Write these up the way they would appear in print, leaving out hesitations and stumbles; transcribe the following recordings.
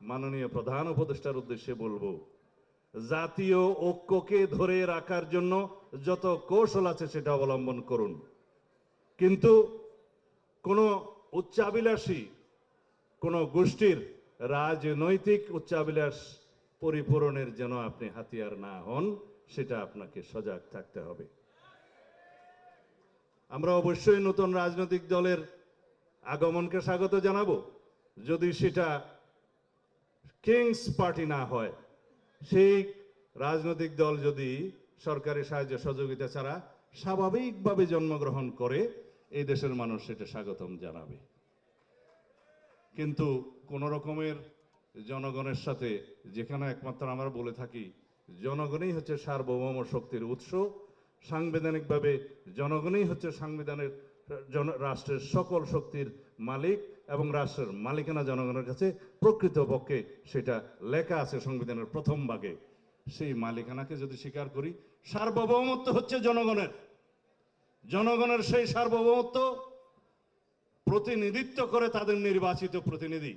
মাননীয় প্রধান উপদেষ্টার উদ্দেশ্যে বলবো, জাতীয় ঐক্যকে ধরে রাখার জন্য যত কৌশল আছে সেটা অবলম্বন করুন, কিন্তু কোনো উচ্চাভিলাষী কোনো গোষ্ঠীর রাজনৈতিক উচ্চাভিলাষ পরিপূরণের যেন আপনি হাতিয়ার না হন, সেটা আপনাকে সজাগ থাকতে হবে। আমরা অবশ্যই নতুন রাজনৈতিক দলের আগমনকে স্বাগত জানাবো, যদি সেটা কিংস পার্টি না হয়। সেই রাজনৈতিক দল যদি সরকারি সাহায্য সহযোগিতা ছাড়া স্বাভাবিকভাবে জন্মগ্রহণ করে, এই দেশের মানুষ সেটা স্বাগতম জানাবে। কিন্তু কোন রকমের জনগণের সাথে, যেখানে একমাত্র আমরা বলে থাকি জনগণই হচ্ছে সার্বভৌম শক্তির উৎস, সাংবিধানিকভাবে জনগণই হচ্ছে সাংবিধানের রাষ্ট্রের সকল শক্তির মালিক, এবং রাষ্ট্রের মালিকানা জনগণের কাছে, প্রকৃতপক্ষে সেটা লেখা আছে সংবিধানের প্রথম ভাগে। সেই মালিকানাকে যদি স্বীকার করি, সার্বভৌমত্ব হচ্ছে জনগণের। জনগণের সেই সার্বভৌমত্ব প্রতিনিধিত্ব করে তাদের নির্বাচিত প্রতিনিধি,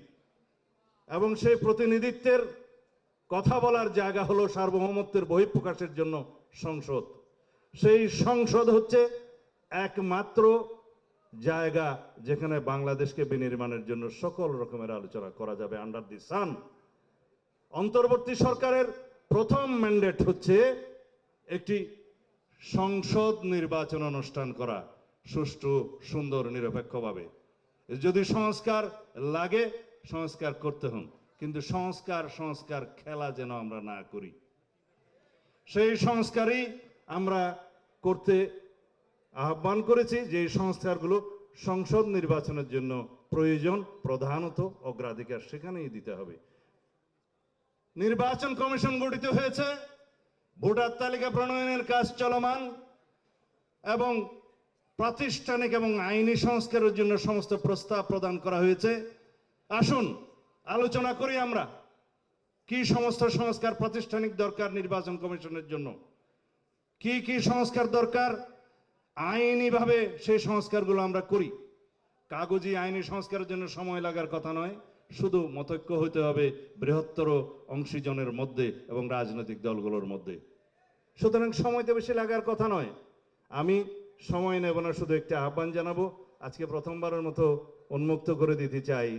এবং সেই প্রতিনিধিত্বের কথা বলার জায়গা হলো সার্বভৌমত্বের বহিঃপ্রকাশের জন্য সংসদ। সেই সংসদ হচ্ছে একমাত্র জায়গা যেখানে বাংলাদেশকে বিনির্মাণের জন্য সকল রকমের আলোচনা করা যাবে আন্ডার দি সান। অন্তর্বর্তী সরকারের প্রথম ম্যান্ডেট হচ্ছে একটি সংসদ নির্বাচন অনুষ্ঠান করা, সুষ্ঠু, সুন্দর, নিরপেক্ষভাবে। যদি সংস্কার লাগে সংস্কার করতে হন, কিন্তু সংস্কার খেলা যেন আমরা না করি। সেই সংস্কারই আমরা করতে আহ্বান করেছি, যে এই সংস্কারগুলো সংসদ নির্বাচনের জন্য প্রয়োজন, প্রধানত অগ্রাধিকার সেখানেই দিতে হবে। নির্বাচন কমিশন গঠিত হয়েছে, ভোটার তালিকা প্রণয়নের কাজ চলমান, এবং প্রাতিষ্ঠানিক এবং আইনি সংস্কারের জন্য সমস্ত প্রস্তাব প্রদান করা হয়েছে। আসুন আলোচনা করি আমরা কি সমস্ত সংস্কার প্রাতিষ্ঠানিক দরকার নির্বাচন কমিশনের জন্য, কি কি সংস্কার দরকার, আইনিভাবে সেই সংস্কারগুলো আমরা করি। কাগজি আইনি সংস্কারের জন্য সময় লাগার কথা নয়, শুধু মতৈক্য হইতে হবে বৃহত্তর অংশীজনের মধ্যে এবং রাজনৈতিক দলগুলোর মধ্যে। সুতরাং সময় তো বেশি লাগার কথা নয়। আমি সময় নেব না, শুধু একটা আহ্বান জানাবো। আজকে প্রথমবারের মতো উন্মুক্ত করে দিতে চাই,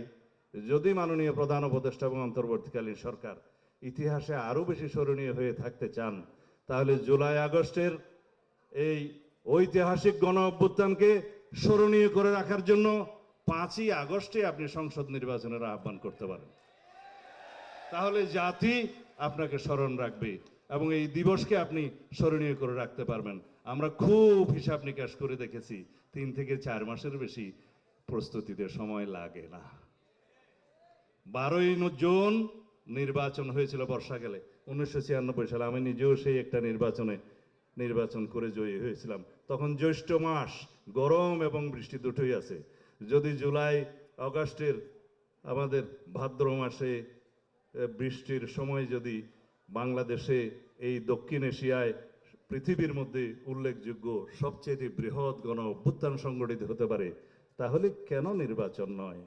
যদি মাননীয় প্রধান উপদেষ্টা এবং অন্তর্বর্তীকালীন সরকার ইতিহাসে আরো বেশি স্মরণীয় হয়ে থাকতে চান, তাহলে জুলাই আগস্টের এই ঐতিহাসিক গণ অভ্যুত্থানকে স্মরণীয় করে রাখার জন্য 5ই আগস্টে আপনি সংসদ নির্বাচনের আহ্বান করতে পারেন। তাহলে জাতি আপনাকে স্মরণ রাখবে এবং এই দিবসকে আপনি স্মরণীয় করে রাখতে পারবেন। আমরা খুব হিসাব নিকাশ করে দেখেছি, 3 থেকে 4 মাসের বেশি প্রস্তুতিতে সময় লাগে না। 12ই জুন নির্বাচন হয়েছিল বর্ষাকালে 1996 সালে। আমি নিজেও সেই একটা নির্বাচন করে জয়ী হয়েছিলাম। তখন জ্যৈষ্ঠ মাস, গরম এবং বৃষ্টি দুটোই আছে। যদি জুলাই আগস্টের আমাদের ভাদ্র মাসে বৃষ্টির সময় যদি বাংলাদেশে এই দক্ষিণ এশিয়ায় পৃথিবীর মধ্যে উল্লেখযোগ্য সবচেয়ে বৃহৎ গণ অভ্যুত্থান সংগঠিত হতে পারে, তাহলে কেন নির্বাচন নয়?